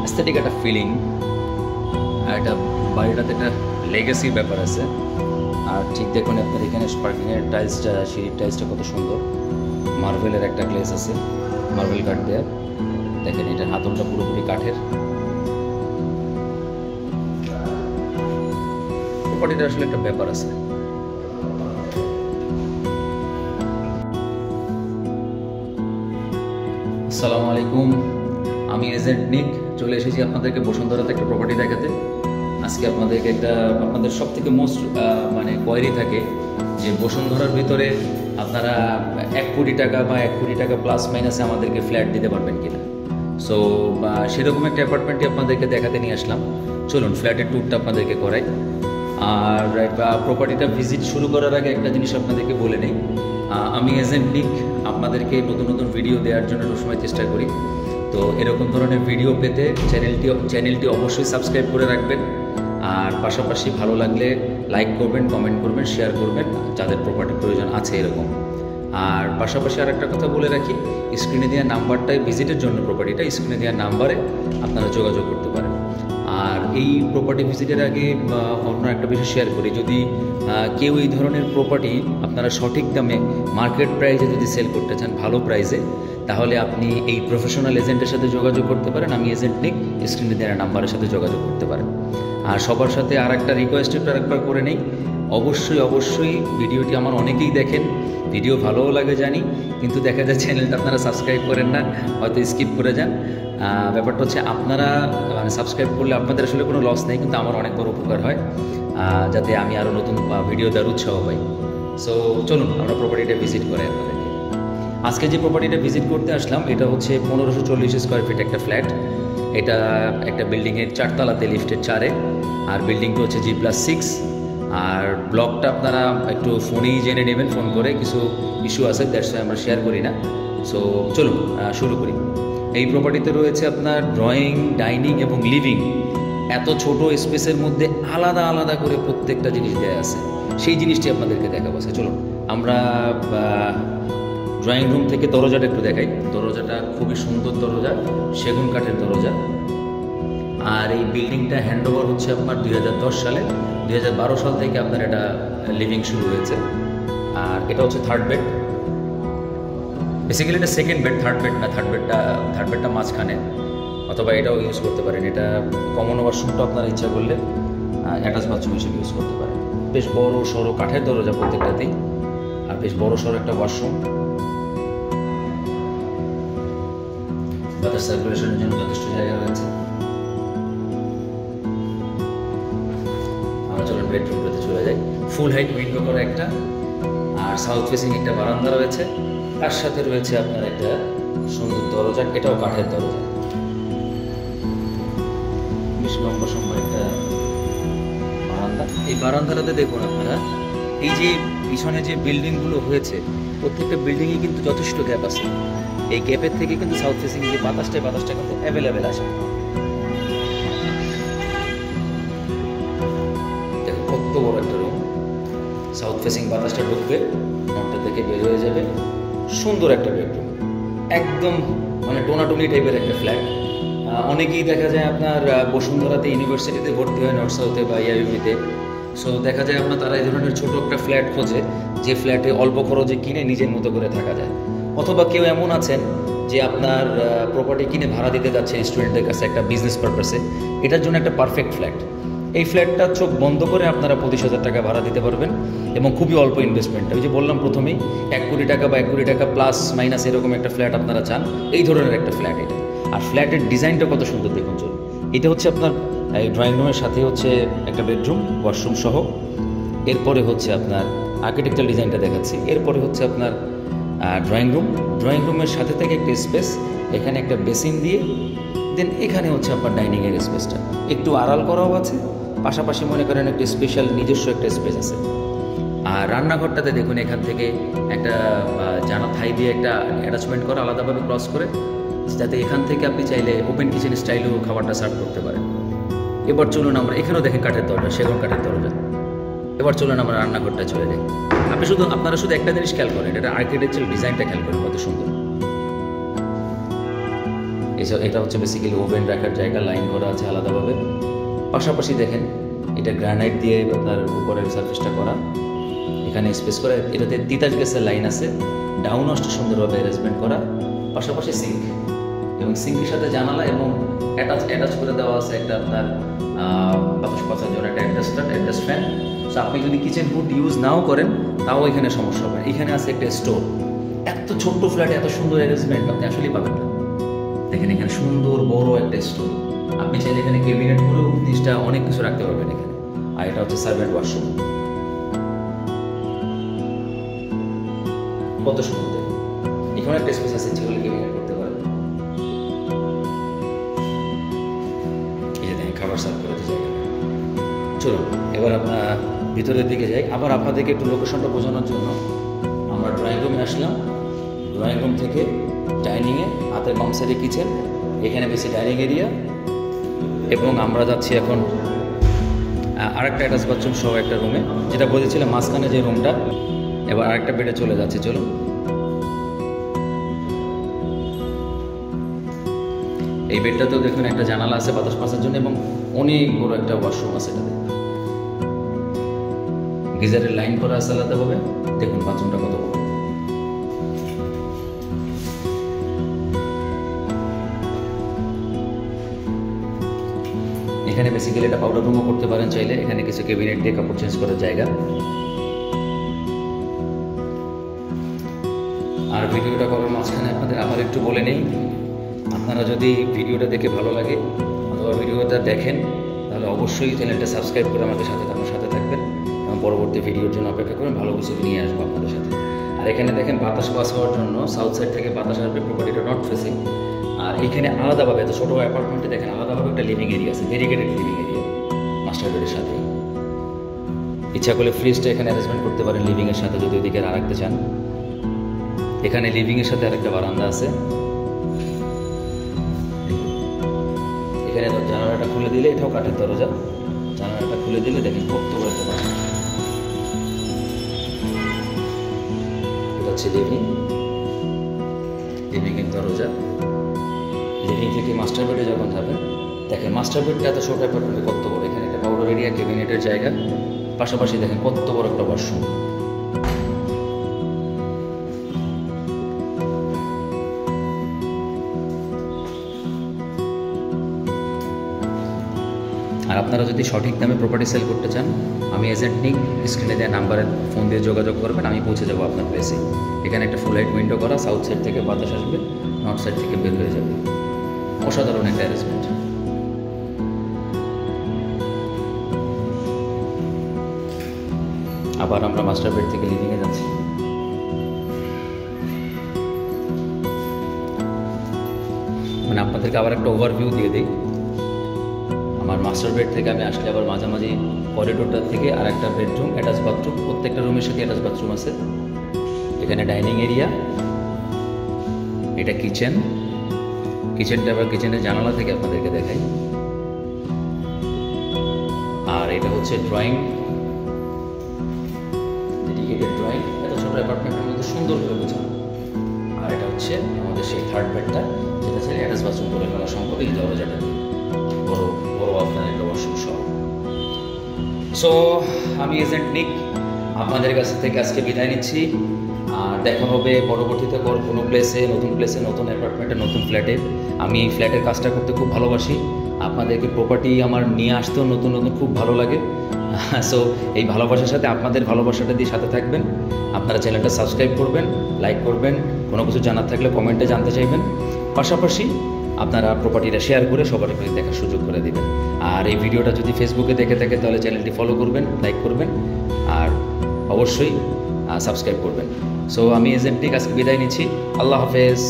Aesthetic একটা feeling, একটা বাড়িটাতে একটা লেগেসির ব্যাপার আছে। আর ঠিক দেখুন আপনার এখানে পার্কিংয়ের টাইলসটা, সিঁড়ির টাইলসটা কত সুন্দর, মার্বেলের একটা গ্লেস আছে, মার্বেল কাঠ দেওয়া। দেখেন এটার হাতলটা পুরোপুরি কাঠের। প্রপার্টিটা আসলে একটা ব্যাপার আছে। আসসালামু আলাইকুম, আমি এজেন্ট নিক চলে এসেছি আপনাদেরকে বসুন্ধরাতে একটা প্রপার্টি দেখাতে। আজকে আপনাদেরকে আপনাদের সব থেকে মোস্ট কোয়ারি থাকে যে বসুন্ধরার ভিতরে আপনারা 1 কোটি টাকা বা 1 কোটি টাকা প্লাস মাইনাসে আমাদেরকে ফ্ল্যাট দিতে পারবেন কিনা। সো সেরকম একটা অ্যাপার্টমেন্টই আপনাদেরকে দেখাতে নিয়ে আসলাম। চলুন ফ্ল্যাটের ট্যুরটা আপনাদেরকে করাই। আর প্রপার্টিটা ভিজিট শুরু করার আগে একটা জিনিস আপনাদেরকে বলে নেই, আমি এজেন্ট নিক আপনাদেরকে নতুন নতুন ভিডিও দেওয়ার জন্য সবসময় চেষ্টা করি। তো এরকম ধরনের ভিডিও পেতে চ্যানেলটি অবশ্যই সাবস্ক্রাইব করে রাখবেন। আর পাশাপাশি ভালো লাগলে লাইক করবেন, কমেন্ট করবেন, শেয়ার করবেন যাদের প্রপার্টির প্রয়োজন আছে এরকম। আর পাশাপাশি আর একটা কথা বলে রাখি, স্ক্রিনে দেওয়া নাম্বারটাই ভিজিটের জন্য প্রপার্টিটা স্ক্রিনে দেওয়া নাম্বারে আপনারা যোগাযোগ করতে পারেন। আর এই প্রপার্টি ভিজিটের আগে অন্য একটা বিষয় শেয়ার করি, যদি কেউ এই ধরনের প্রপার্টি আপনারা সঠিক দামে মার্কেট প্রাইসে যদি সেল করতে চান, ভালো প্রাইসে, তাহলে আপনি এই প্রফেশনাল এজেন্টের সাথে যোগাযোগ করতে পারেন। আমি এজেন্ট নিক, স্ক্রিনে দেওয়া নাম্বারের সাথে যোগাযোগ করতে পারেন। আর সবার সাথে আর একটা রিকোয়েস্ট একবার করে নেই, অবশ্যই ভিডিওটি আমার অনেকেই দেখেন, ভিডিও ভালোও লাগে জানি, কিন্তু দেখা যায় চ্যানেলটা আপনারা সাবস্ক্রাইব করেন না, হয়তো স্কিপ করে যান। ব্যাপারটা হচ্ছে আপনারা সাবস্ক্রাইব করলে আপনাদের আসলে কোনো লস নেই, কিন্তু আমার অনেক বড় উপকার হয়, যাতে আমি আরও নতুন ভিডিও দেওয়ার উৎসাহ পাই। সো চলুন আমরা প্রপার্টিটা ভিজিট করাই আপনাদেরকে। আজকে যে প্রপার্টিটা ভিজিট করতে আসলাম এটা হচ্ছে 1540 স্কোয়ার ফিট একটা ফ্ল্যাট। এটা একটা বিল্ডিংয়ের 4 তলাতে, লিফটের 4-এ। আর বিল্ডিংটা হচ্ছে G+6। আর ব্লকটা আপনারা একটু ফোনেই জেনে নেবেন, ফোন করে, কিছু ইস্যু আছে দ্যাটস ওয়াই আমরা শেয়ার করি না। সো চলুন শুরু করি। এই প্রপার্টিতে রয়েছে আপনার ড্রয়িং, ডাইনিং এবং লিভিং, এত ছোট স্পেসের মধ্যে আলাদা আলাদা করে প্রত্যেকটা জিনিস দেওয়া আছে। সেই জিনিসটি আপনাদেরকে দেখাবো। চলুন আমরা ড্রয়িং রুম থেকে দরজাটা একটু দেখাই। দরজাটা খুবই সুন্দর দরজা, সেগুন কাঠের দরজা। আর এই বিল্ডিংটা হ্যান্ড ওভার হচ্ছে আপনার 2010 সালে। 2012 সাল থেকে আপনার এটা লিভিং শুরু হয়েছে। আর এটা হচ্ছে থার্ড বেড, বেসিক্যালি এটা সেকেন্ড বেড, থার্ড বেড না। থার্ড বেডটা মাঝখানে, অথবা এটাও ইউজ করতে পারেন। এটা কমন ওয়াশরুমটা আপনারা ইচ্ছা করলে অ্যাটাচ বাথরুম হিসেবে ইউজ করতে পারেন। বেশ বড় সড়ো কাঠের দরজা প্রত্যেকটাতেই, আর বেশ বড় সড়ো একটা ওয়াশরুম। বাতাস সার্কুলেশনের জন্য যথেষ্ট জায়গা রয়েছে। আমরা চলুন বেডরুমটাতে চলে যাই। ফুল হাইট উইন্ডো করা একটা, আর সাউথ ফেসিং একটা বারান্দা রয়েছে। তার সাথে রয়েছে আপনার একটা সুন্দর দরজা, এটাও কাঠের দরজা। বেশ লম্বা সম্ভব একটা বারান্দা। এই বারান্দাটাতে দেখুন আপনারা, এই যে পিছনে যে বিল্ডিংগুলো হয়েছে প্রত্যেকটা বিল্ডিংয়ে কিন্তু যথেষ্ট গ্যাপ আছে। এই গ্যাপের থেকে কিন্তু সাউথ ফেসিং যে বাতাসটা কিন্তু অ্যাভেলেবেল আসে। দেখো কত বড় একটা রুম, সাউথ ফেসিং বাতাসটা ঢুকবে, নটটা থেকে বের হয়ে যাবে। সুন্দর একটা বেডরুম, একদম টোনাটুনি টাইপের একটা ফ্ল্যাট। অনেকেই দেখা যায় আপনার বসুন্ধরাতে ইউনিভার্সিটিতে ভর্তি হয়, নর্থ সাউথে বা ইআইবিতে। সো দেখা যায় আপনার তারা এই ধরনের ছোটো একটা ফ্ল্যাট খোঁজে, যে ফ্ল্যাটে অল্প খরচে কিনে নিজের মতো করে থাকা যায়। অথবা কেউ এমন আছেন যে আপনার প্রপার্টি কিনে ভাড়া দিতে যাচ্ছেন স্টুডেন্টদের কাছে একটা বিজনেস পারপাসে, এটার জন্য একটা পারফেক্ট ফ্ল্যাট। এই ফ্ল্যাটটা চোখ বন্ধ করে আপনারা 25,000 টাকা ভাড়া দিতে পারবেন, এবং খুবই অল্প ইনভেস্টমেন্ট। ওই যে বললাম প্রথমেই 1 কোটি টাকা বা 1 কোটি টাকা প্লাস মাইনাস এরকম একটা ফ্ল্যাট আপনারা চান, এই ধরনের একটা ফ্ল্যাট এটা। আর ফ্ল্যাটের ডিজাইনটা কত সুন্দর দেখুন। চলুন, এটা হচ্ছে আপনার এই ড্রয়িং রুমের সাথে হচ্ছে একটা বেডরুম, ওয়াশরুম সহ। এরপরে হচ্ছে আপনার আর্কিটেকচারাল ডিজাইনটা দেখাচ্ছি। এরপরে হচ্ছে আপনার ড্রয়িং রুমের সাথে থেকে একটা স্পেস, এখানে একটা বেসিন দিয়ে, দেন এখানে হচ্ছে আপনার ডাইনিংয়ের স্পেসটা একটু আড়াল করাও আছে, পাশাপাশি মনে করেন একটা স্পেশাল নিজস্ব একটা স্পেস আছে। আর রান্নাঘরটাতে দেখুন এখান থেকে একটা জানা থাই দিয়ে একটা অ্যাটাচমেন্ট করা আলাদাভাবে ক্রস করে, যাতে এখান থেকে আপনি চাইলে ওপেন কিচেন স্টাইলেও খাবারটা সার্ভ করতে পারেন। এবার চলুন আমরা এখানেও দেখেন কাঠের দরজা, সেগুন কাঠের দরজা। এবার চলুন আমরা রান্নাঘরটা চলে যাই। আপনারা শুধু একটা জিনিস খেয়াল করেন, এটা আর্কিটেকচারাল ডিজাইনটা খেয়াল করেন কত সুন্দর। এটা হচ্ছে বেসিক্যালি ওভেন রাখার জায়গা, লাইন করা আছে আলাদাভাবে। পাশাপাশি দেখেন এটা গ্রানাইট দিয়ে আপনার উপরের সার্ফেসটা করা, এখানে স্পেস করা, এটাতে তিতাস গ্যাসের লাইন আছে, ডাউন অষ্ট সুন্দরভাবে অ্যারেঞ্জমেন্ট করা। পাশাপাশি সিঙ্ক, এবং সিঙ্কের সাথে জানালা এবং অ্যাটাচ করে দেওয়া আছে একটা আপনার বাতাস পাচার জন্য একটা অ্যাডজাস্ট ফ্যান। সো আপনি যদি কিচেন হুড ইউজ নাও করেন তাও এখানে সমস্যা হবে। এখানে আছে একটা স্টোর। এত ছোট্ট ফ্ল্যাটে এত সুন্দর অ্যারেঞ্জমেন্ট আপনি আসলেই পাবেন না। দেখেন এখানে সুন্দর বড় একটা স্টোর, আপনি চাইলে এখানে ক্যাবিনেট করেও জিনিসটা অনেক কিছু রাখতে পারবেন এখানে। আর এটা হচ্ছে সার্ভেন্ট ওয়াশরুম, কত সুন্দর। এখানে একটা স্পেস আছে, যেগুলো ক্যাবিনেট করতে পারবেন। এই যে দেখেন খাবার সার্ভ করতে জায়গা। চলুন এবার আপনার ভিতরের দিকে যাই। আবার আপনাদেরকে একটু লোকেশনটা বোঝানোর জন্য আমরা ড্রয়িং রুমে আসলাম। ড্রয়িং রুম থেকে ডাইনিংয়ে, হাতের বাম সাইডে কিচেন, এখানে বেশি ডাইনিং এরিয়া, এবং আমরা যাচ্ছি এখন আরেকটা অ্যাটাচ বাথরুম সহ একটা রুমে, যেটা বলেছিলাম মাঝখানে যে রুমটা। এবার আরেকটা বেডে চলে যাচ্ছি, চলুন। এই বেডটাতেও দেখুন একটা জানালা আছে বাতাস পাসার জন্য, এবং অনেক বড় একটা ওয়াশরুম আছে এটাতে। গিজারের লাইন করা আছে আলাদাভাবে। দেখুন বাথরুমটা কত বড়। এখানে বেসিক্যালি এটা পাউডার রুমও করতে পারেন চাইলে। এখানে কিছু ক্যাবিনেট দিয়ে কাপড় চেঞ্জ করার জায়গা। আর ভিডিওটা করার মাঝখানে আপনাদের আবার একটু বলে নেই, আপনারা যদি ভিডিওটা দেখে ভালো লাগে অথবা ভিডিওটা দেখেন, তাহলে অবশ্যই চ্যানেলটা সাবস্ক্রাইব করে আমার সাথে থাকবেন, এবং পরবর্তী ভিডিওর জন্য অপেক্ষা করবেন। ভালো কিছু নিয়ে আসবো আপনাদের সাথে। আর এখানে দেখেন বাতাস পাস হওয়ার জন্য সাউথ সাইড থেকে বাতাস আসবে, প্রপার্টিটা নর্থ ফেসিং। আর এখানে আলাদাভাবে, এত ছোটো অ্যাপার্টমেন্টে দেখেন আলাদাভাবে একটা লিভিং এরিয়া আছে, ভেরিগেটেড লিভিং এরিয়া মাস্টার বেডের সাথে। ইচ্ছা করলে ফ্রিজটা এখানে অ্যারেঞ্জমেন্ট করতে পারেন লিভিংয়ের সাথে, যদি ওইদিকে রাখতে চান। এখানে লিভিংয়ের সাথে আরেকটা বারান্দা আছে। এখানে জানালাটা খুলে দিলে, এটাও কাঠের দরজা, জানালাটা খুলে দিলে দেখেন কত বড় একটা বারান্দা। এটা হচ্ছে লিভিংয়ের দরজা। লিভিং থেকে মাস্টার বেডে যখন যাবেন, দেখেন মাস্টার বেডটা এত ছোট অ্যাপার্টমেন্টে কত বড়। এখানে একটা পাউডার এরিয়া, ক্যাবিনেটের জায়গা, পাশাপাশি দেখেন কত বড় একটা ওয়াশরুম। আর আপনারা যদি সঠিক দামে প্রপার্টি সেল করতে চান, আমি এজেন্ট নিক, স্ক্রিনে দেওয়া নাম্বারে ফোন দিয়ে যোগাযোগ করবেন, আমি পৌঁছে যাবো আপনার প্লেসে। এখানে একটা ফুল লাইট উইন্ডো করা, সাউথ সাইড থেকে বাতাস আসবে, নর্থ সাইড থেকে বের হয়ে যাবে। অসাধারণ একটা অ্যারেঞ্জমেন্ট। আবার আমরা মাস্টার বেড থেকে লিভিংয়ে যাচ্ছি। মানে আপনাদেরকে আবার একটা ওভারভিউ দিয়ে দিই। আমার মাস্টার বেড থেকে আমি আসলে আবার মাঝামাঝি করিডোরটা থেকে আর একটা বেডরুম, অ্যাটাচ বাথরুম, প্রত্যেকটা রুমের সাথে অ্যাটাচ বাথরুম আছে। এখানে ডাইনিং এরিয়া, এটা কিচেনটা আবার কিচেনের জানালা থেকে আপনাদেরকে দেখাই। আর এটা হচ্ছে ড্রয়িং, ডেডিকেটেড ড্রয়িং। এত ছোট অ্যাপার্টমেন্টের মধ্যে সুন্দর করে বোঝানো। আর এটা হচ্ছে আমাদের সেই থার্ড বেডটা, যেটা ছেলে অ্যাটাচ বাথরুম করে ফেলা সম্ভব এই দরজাটা দিয়ে, বড় আপনার একটা ওয়াশরুম সহ। সো আমি এজেন্ট নিক আপনাদের কাছ থেকে আজকে বিদায় নিচ্ছি। আর দেখা হবে পরবর্তীতে কোনো প্লেসে, নতুন অ্যাপার্টমেন্টে, নতুন ফ্ল্যাটে। আমি এই ফ্ল্যাটের কাজটা করতে খুব ভালোবাসি। আপনাদেরকে প্রপার্টি আমার নিয়ে আসতেও নতুন খুব ভালো লাগে। সো এই ভালোবাসার সাথে আপনাদের ভালোবাসাটা দিয়ে সাথে থাকবেন। আপনারা চ্যানেলটা সাবস্ক্রাইব করবেন, লাইক করবেন, কোনো কিছু জানার থাকলে কমেন্টে জানতে চাইবেন। পাশাপাশি আপনারা প্রপার্টিটা শেয়ার করে সবার দেখার সুযোগ করে দেবেন। আর এই ভিডিওটা যদি ফেসবুকে দেখে থাকে তাহলে চ্যানেলটি ফলো করবেন, লাইক করবেন, আর অবশ্যই সাবস্ক্রাইব করবেন। সো আমি এজেন্ট নিক আজকে বিদায় নিচ্ছি। আল্লাহ হাফেজ।